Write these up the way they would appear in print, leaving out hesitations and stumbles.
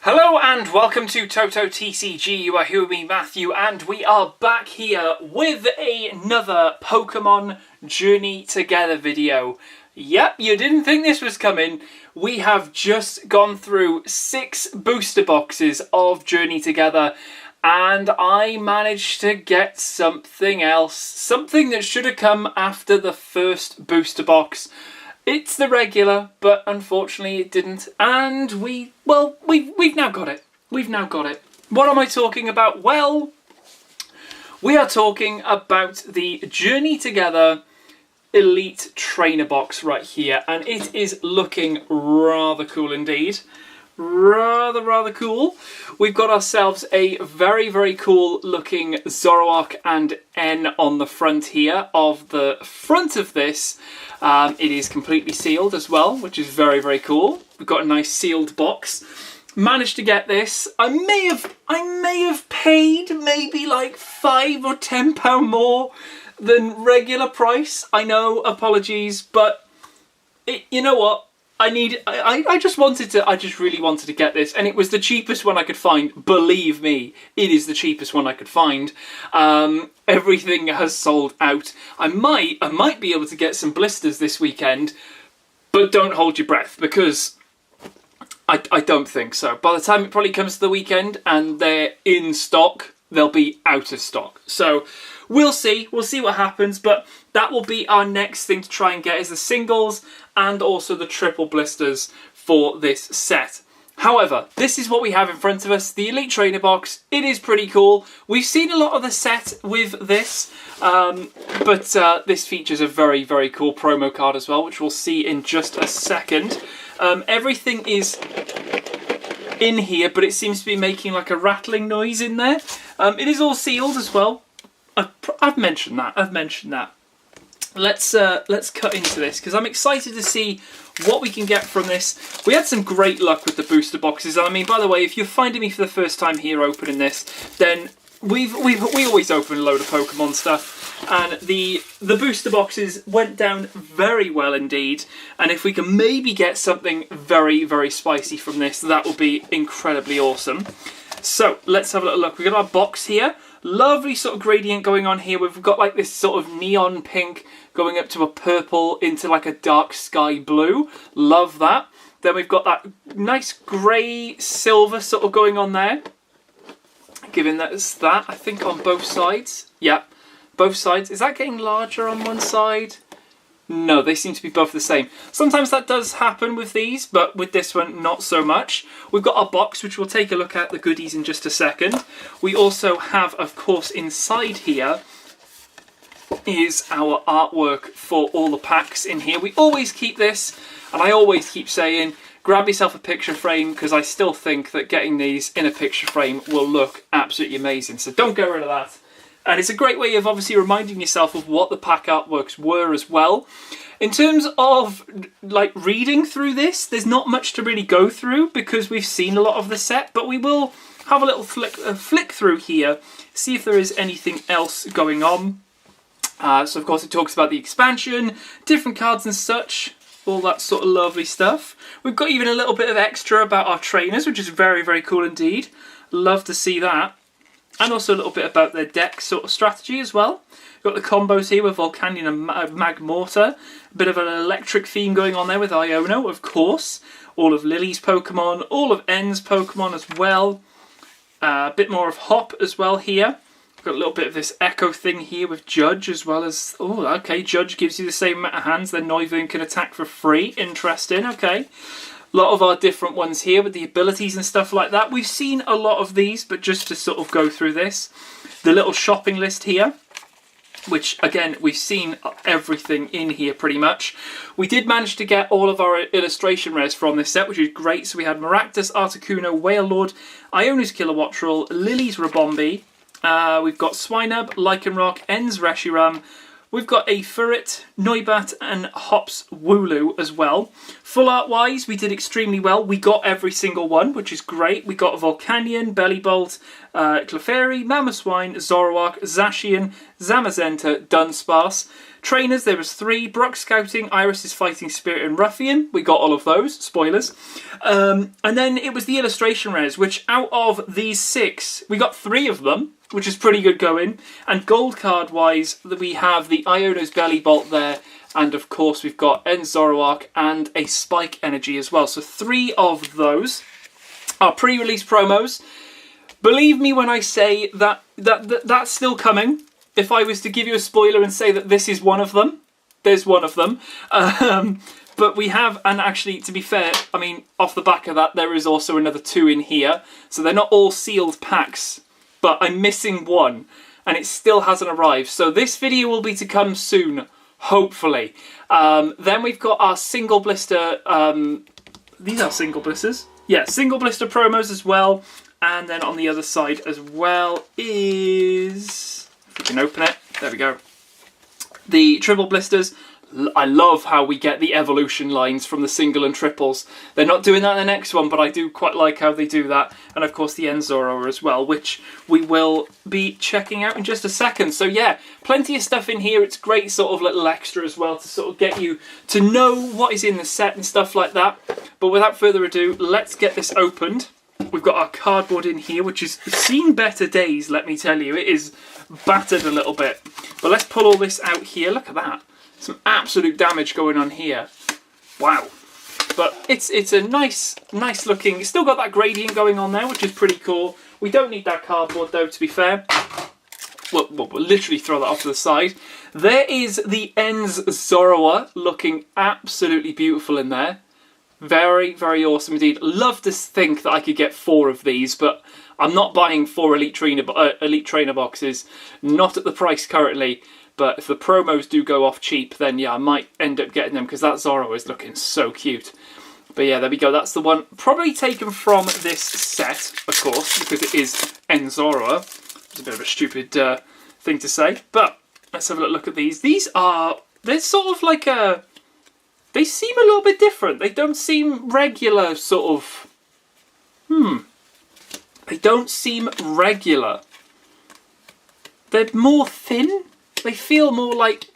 Hello and welcome to TotoTCG. You are here with me, Matthew, and we are back here with another Pokemon Journey Together video. Yep, you didn't think this was coming. We have just gone through 6 booster boxes of Journey Together, and I managed to get something else. Something that should have come after the first booster box. It's the regular, but unfortunately it didn't, and we've now got it. We've now got it. What am I talking about? Well, we are talking about the Journey Together Elite Trainer box right here, and it is looking rather cool indeed. Rather cool. We've got ourselves a very cool looking Zoroark and N on the front here. Of the front of this, it is completely sealed as well, which is very cool. We've got a nice sealed box. Managed to get this. I may have paid maybe like £5 or £10 more than regular price. I know, apologies, but you know what? I just really wanted to get this, and it was the cheapest one I could find. Believe me, it is the cheapest one I could find. Everything has sold out. I might be able to get some blisters this weekend, but don't hold your breath, because I don't think so. By the time it probably comes to the weekend and they're in stock, they'll be out of stock. So we'll see what happens, but that will be our next thing to try and get, is the singles and also the triple blisters for this set. However, this is what we have in front of us, the Elite Trainer box. It is pretty cool. We've seen a lot of the set with this, but this features a very cool promo card as well, which we'll see in just a second. Everything is in here, but it seems to be making like a rattling noise in there. It is all sealed as well. I've mentioned that. Let's cut into this, because I'm excited to see what we can get from this. We had some great luck with the booster boxes. I mean, by the way, if you're finding me for the first time here opening this, then we always open a load of Pokemon stuff, and the booster boxes went down very well indeed. And if we can maybe get something very spicy from this, that will be incredibly awesome. So let's have a little look. We've got our box here. Lovely sort of gradient going on here. We've got like this sort of neon pink going up to a purple into like a dark sky blue. Love that. Then we've got that nice grey silver sort of going on there, giving us that, I think, on both sides. Yeah, both sides. Is that getting larger on one side? No, they seem to be both the same. Sometimes that does happen with these, but with this one, not so much. We've got our box, which we'll take a look at the goodies in just a second. We also have, of course, inside here is our artwork for all the packs in here. We always keep this, and I always keep saying, grab yourself a picture frame, because I still think that getting these in a picture frame will look absolutely amazing. So don't get rid of that. And it's a great way of obviously reminding yourself of what the pack artworks were as well. In terms of like reading through this, there's not much to really go through because we've seen a lot of the set, but we will have a little flick through here, see if there is anything else going on. So of course it talks about the expansion, different cards and such, all that sort of lovely stuff. We've got even a little bit of extra about our trainers, which is very cool indeed. Love to see that. And also a little bit about their deck sort of strategy as well. We've got the combos here with Volcanion and Magmortar. A bit of an electric theme going on there with Iono, of course. All of Lillie's Pokemon, all of N's Pokemon as well. A bit more of Hop as well here. We've got a little bit of this Echo thing here with Judge as well as... Oh, okay, Judge gives you the same amount of hands, then Noivern can attack for free. Interesting, okay. A lot of our different ones here with the abilities and stuff like that. We've seen a lot of these, but just to sort of go through this. The little shopping list here, which again, we've seen everything in here pretty much. We did manage to get all of our illustration rares from this set, which is great. So we had Maractus, Articuno, Wailord, Iono's Kilowattrel, Lillie's Rabombi. We've got Swinub, Lycanroc, N's Reshiram. We've got a Furret, Noibat and Hops Wooloo as well. Full art wise, we did extremely well. We got every single one, which is great. We got a Volcanion, Bellibolt, Clefairy, Mamoswine, Zoroark, Zacian, Zamazenta, Dunsparce. Trainers, there was 3. Brock Scouting, Iris' Fighting Spirit and Ruffian. We got all of those, spoilers. And then it was the illustration rares, which out of these 6, we got 3 of them, which is pretty good going. And gold card wise, we have the Iono's Bellibolt there. And of course we've got Zoroark and a Spike Energy as well. So 3 of those are pre-release promos. Believe me when I say that that's still coming. If I was to give you a spoiler and say that this is one of them, there's one of them. But we have, and actually, to be fair, I mean, off the back of that, there is also another 2 in here. So they're not all sealed packs, but I'm missing 1, and it still hasn't arrived. So this video will be to come soon, hopefully. Then we've got our single blister, these are single blisters. Yeah, single blister promos as well. And then on the other side as well is, if we can open it, there we go. The triple blisters. I love how we get the evolution lines from the single and triples. They're not doing that in the next one, but I do quite like how they do that. And of course the Zorua as well, which we will be checking out in just a second. So yeah, plenty of stuff in here. It's great sort of little extra as well to sort of get you to know what is in the set and stuff like that. But without further ado, let's get this opened. We've got our cardboard in here, which has seen better days, let me tell you. It is battered a little bit. But let's pull all this out here. Look at that. Some absolute damage going on here. Wow. But it's a nice looking... It's still got that gradient going on there, which is pretty cool. We don't need that cardboard, though, to be fair. We'll literally throw that off to the side. There is the Zorua looking absolutely beautiful in there. Very, very awesome indeed. Love to think that I could get 4 of these, but I'm not buying 4 Elite Trainer boxes. Not at the price currently. But if the promos do go off cheap, then yeah, I might end up getting them because that Zorua is looking so cute. But yeah, there we go. That's the one probably taken from this set, of course, because it is Zorua. It's a bit of a stupid thing to say. But let's have a look at these. These are... They're sort of like a... They seem a little bit different. They don't seem regular sort of... They don't seem regular. They're more thin. They feel more like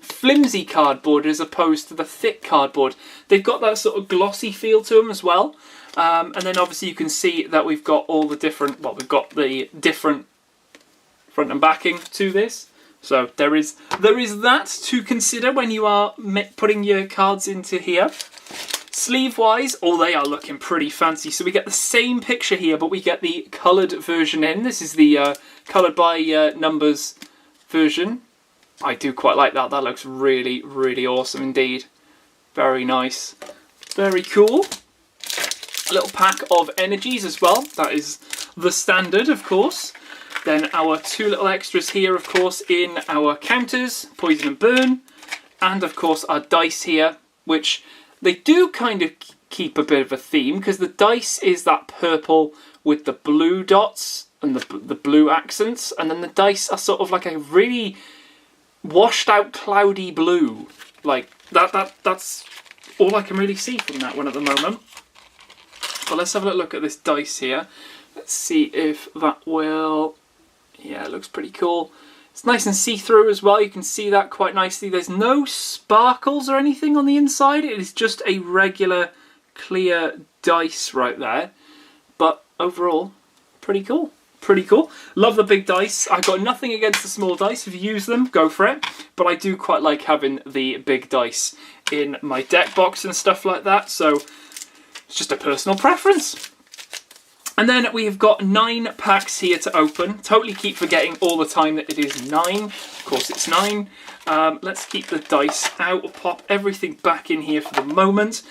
flimsy cardboard as opposed to the thick cardboard. They've got that sort of glossy feel to them as well. And then obviously you can see that we've got all the different... Well, we've got the different front and backing to this. So there is that to consider when you are putting your cards into here. Sleeve-wise, they are looking pretty fancy. So we get the same picture here, but we get the coloured version in. This is the coloured by numbers version. I do quite like that. That looks really, really awesome indeed. Very nice. Very cool. A little pack of energies as well. That is the standard, of course. Then our 2 little extras here, of course, in our counters, Poison and Burn. And, of course, our dice here, which they do kind of keep a bit of a theme, because the dice is that purple with the blue dots and the blue accents. And then the dice are sort of like a really washed out cloudy blue. Like, that's all I can really see from that one at the moment. But let's have a look at this dice here. Let's see if that will... Yeah, it looks pretty cool. It's nice and see-through as well. You can see that quite nicely. There's no sparkles or anything on the inside. It is just a regular clear dice right there. But overall, pretty cool. Pretty cool. Love the big dice. I've got nothing against the small dice. If you use them, go for it. But I do quite like having the big dice in my deck box and stuff like that. So it's just a personal preference. And then we've got 9 packs here to open. Totally keep forgetting all the time that it is 9. Of course it's 9. Let's keep the dice out. We'll pop everything back in here for the moment.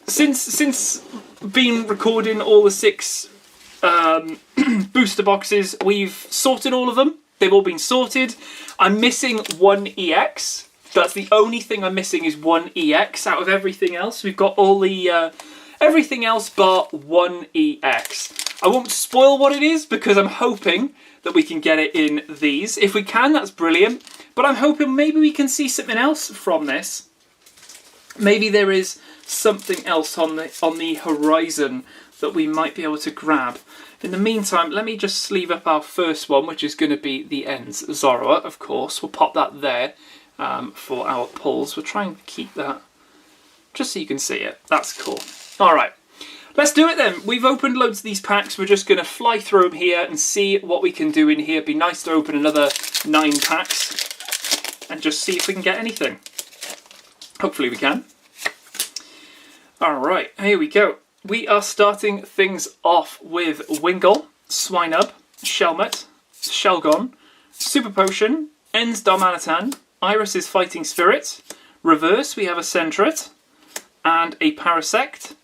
Since been recording all the 6 booster boxes, we've sorted all of them. They've all been sorted. I'm missing 1 EX. That's the only thing I'm missing is 1 EX out of everything else. We've got all the... everything else bar 1 EX. I won't spoil what it is because I'm hoping that we can get it in these. If we can, that's brilliant. But I'm hoping maybe we can see something else from this. Maybe there is something else on the horizon that we might be able to grab. In the meantime, let me just sleeve up our first one, which is going to be the Ends Zorua, of course. We'll pop that there for our pulls. We'll try and keep that just so you can see it. That's cool. All right, let's do it then. We've opened loads of these packs. We're just going to fly through them here and see what we can do in here. It'd be nice to open another 9 packs and just see if we can get anything. Hopefully we can. All right, here we go. We are starting things off with Wingull, Swinub, Shelmet, Shelgon, Super Potion, Ends Darmanitan, Iris's Fighting Spirit, Reverse we have a Sentret, and a Parasect,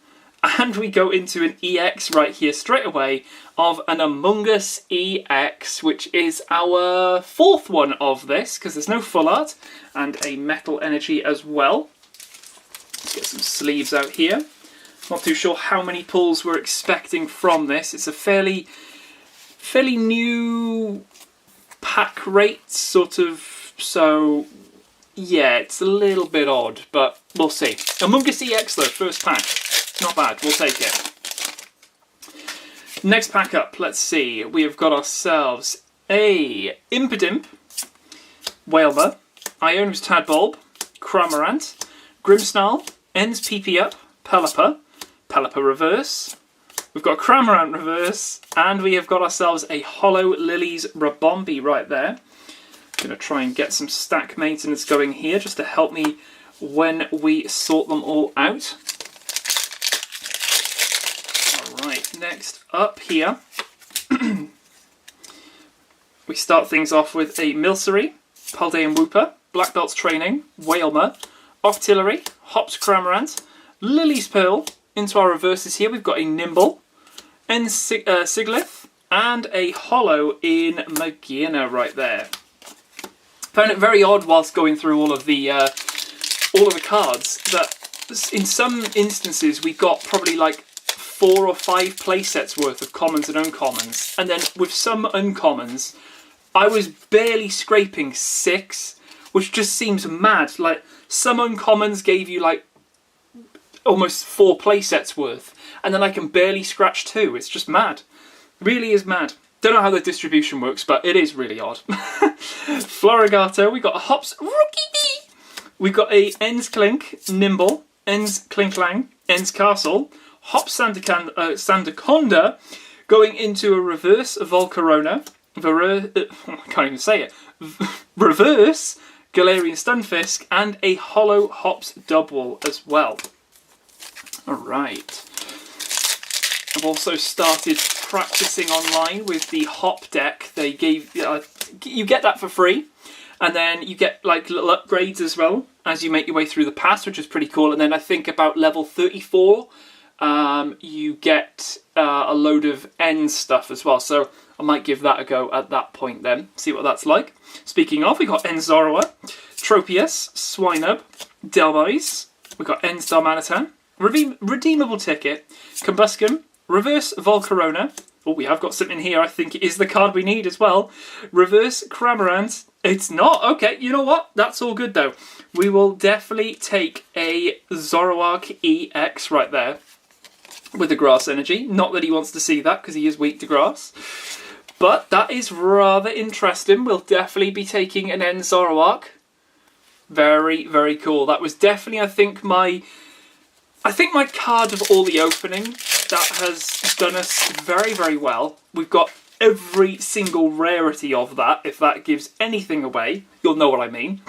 and we go into an EX right here straight away of an Among Us EX, which is our 4th one of this, because there's no full art, and a Metal Energy as well. Let's get some sleeves out here. Not too sure how many pulls we're expecting from this. It's a fairly new pack rate, sort of, so yeah, it's a little bit odd, but we'll see. Among Us EX though, first pack. Not bad, we'll take it. Next pack up, let's see. We have got ourselves a Impidimp, Wailmer, Iono's Tadbulb, Cramorant, Grimmsnarl, Ends PP Up, Pelipper, Pelipper Reverse, we've got a Cramorant Reverse, and we have got ourselves a Hollow Lillie's Rabombi right there. Going to try and get some stack maintenance going here just to help me when we sort them all out. Alright, next up here, we start things off with a Milcery, Paldean Wooper, Black Belt's Training, Wailmer, Octillery, Hops Cramorant, Lily's Pearl. Into our reverses here, we've got a Nimble, Siglith, and a Hollow in Magearna right there. Found it very odd whilst going through all of the cards that in some instances we got probably like 4 or 5 playsets worth of commons and uncommons, and then with some uncommons I was barely scraping 6, which just seems mad. Like some uncommons gave you like almost 4 playsets worth, and then I can barely scratch 2. It's just mad. Really is mad. Don't know how the distribution works, but it is really odd. Florigato, we got a Hops Rookie. We got a Ends Clink, Nimble, Ends Clinklang, Ends Castle, Hops Sandaconda, going into a reverse Volcarona, I can't even say it, reverse Galarian Stunfisk, and a Hollow Hops Double as well. Alright. I've also started practicing online with the Hop deck. They gave you get that for free, and then you get like little upgrades as well as you make your way through the pass, which is pretty cool. And then I think about level 34 you get a load of end stuff as well, so I might give that a go at that point then, see what that's like. Speaking of, we got Ends Zorua, Tropius, Swinub, Delmise, we got Ends Darmanitan, Redeemable Ticket, Combustion, Reverse Volcarona. Oh, we have got something here. I think it is the card we need as well. Reverse Cramorant. It's not. Okay, you know what? That's all good though. We will definitely take a Zoroark EX right there with the Grass Energy. Not that he wants to see that because he is weak to grass. But that is rather interesting. We'll definitely be taking an End Zoroark. Very, very cool. That was definitely, I think my card of all the opening that has done us very, very well. We've got every single rarity of that. If that gives anything away, you'll know what I mean.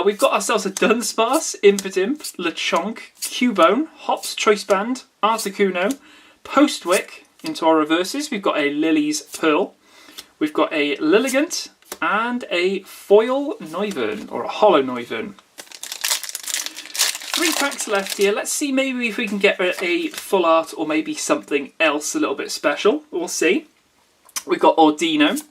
We've got ourselves a Dunsparce, Impidimp, Lechonk, Cubone, Hops Choice Band, Articuno, Postwick into our reverses. We've got a Lily's Pearl. We've got a Lilligant and a Foil Noivern, or a Hollow Noivern. 3 packs left here. Let's see maybe if we can get a full art or maybe something else a little bit special. We'll see. We've got Ordino,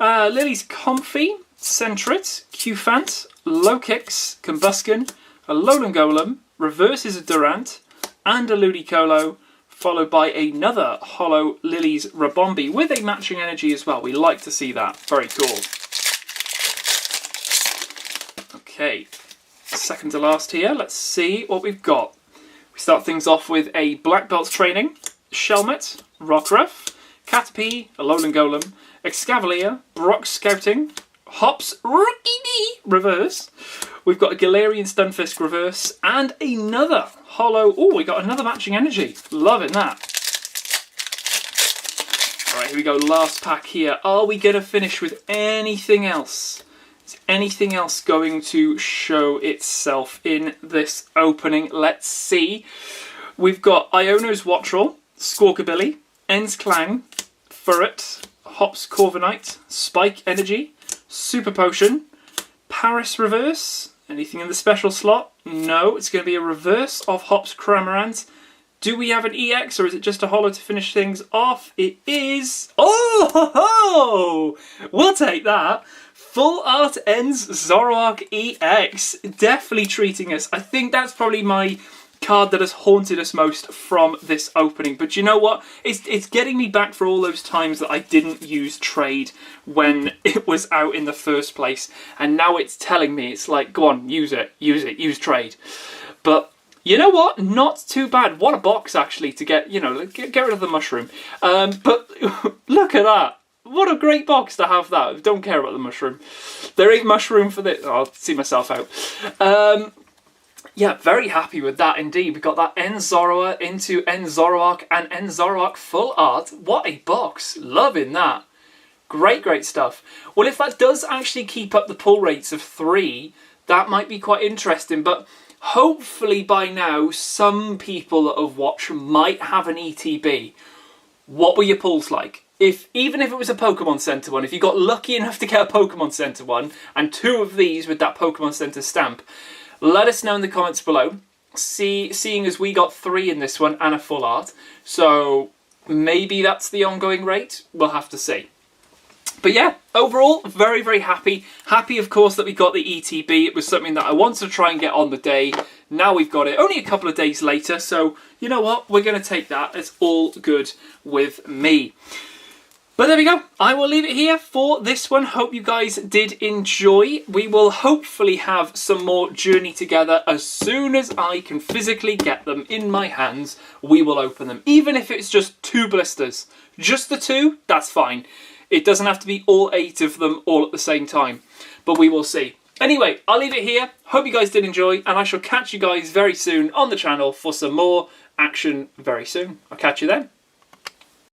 Lily's Comfy, Sentret, Cufant, Low Kicks, Combustion, a Alolan Golem, reverses a Durant, and a Ludicolo followed by another holo Lillie's Rabombi with a matching energy as well. We like to see that. Very cool. Okay, second to last here. Let's see what we've got. We start things off with a Black Belt's Training, Shelmet, Rockruff, Caterpie, Alolan Golem, Excavalier, Brock Scouting, Hops, Rookie Reverse. We've got a Galarian Stunfisk Reverse and another holo. Oh, we got another matching energy. Loving that. All right, here we go. Last pack here. Are we going to finish with anything else? Is anything else going to show itself in this opening? Let's see. We've got Iono's Wattrel, Squawkabilly, Ends Clang, Furret, Hops Corviknight, Spike Energy, Super Potion, Paris Reverse. Anything in the special slot? No, it's going to be a reverse of Hops Cramorant. Do we have an EX or is it just a holo to finish things off? It is. Oh, ho, ho! We'll take that. Full Art Ends Zoroark EX. Definitely treating us. I think that's probably my card that has haunted us most from this opening. But you know what? It's getting me back for all those times that I didn't use trade when it was out in the first place. And now it's telling me, it's like, go on, use it, use trade. But you know what? Not too bad. What a box, actually, to get, you know, get rid of the mushroom. But look at that. What a great box to have that. Don't care about the mushroom. There ain't mushroom for this. Oh, I'll see myself out. Yeah, very happy with that indeed. We got that End Zorua into End Zoroark and End Zoroark Full Art. What a box. Loving that. Great, great stuff. Well, if that does actually keep up the pull rates of 3, that might be quite interesting. But hopefully by now, some people that have watched might have an ETB. What were your pulls like? Even if it was a Pokemon Center one, if you got lucky enough to get a Pokemon Center one, and 2 of these with that Pokemon Center stamp, let us know in the comments below. Seeing as we got 3 in this one and a full art, so maybe that's the ongoing rate. We'll have to see. But yeah, overall, very, very happy. Happy, of course, that we got the ETB. It was something that I wanted to try and get on the day. Now we've got it only a couple of days later, so you know what? We're going to take that. It's all good with me. But there we go. I will leave it here for this one. Hope you guys did enjoy. We will hopefully have some more Journey together. As soon as I can physically get them in my hands, we will open them. Even if it's just 2 blisters. Just the 2, that's fine. It doesn't have to be all 8 of them all at the same time. But we will see. Anyway, I'll leave it here. Hope you guys did enjoy. And I shall catch you guys very soon on the channel for some more action very soon. I'll catch you then.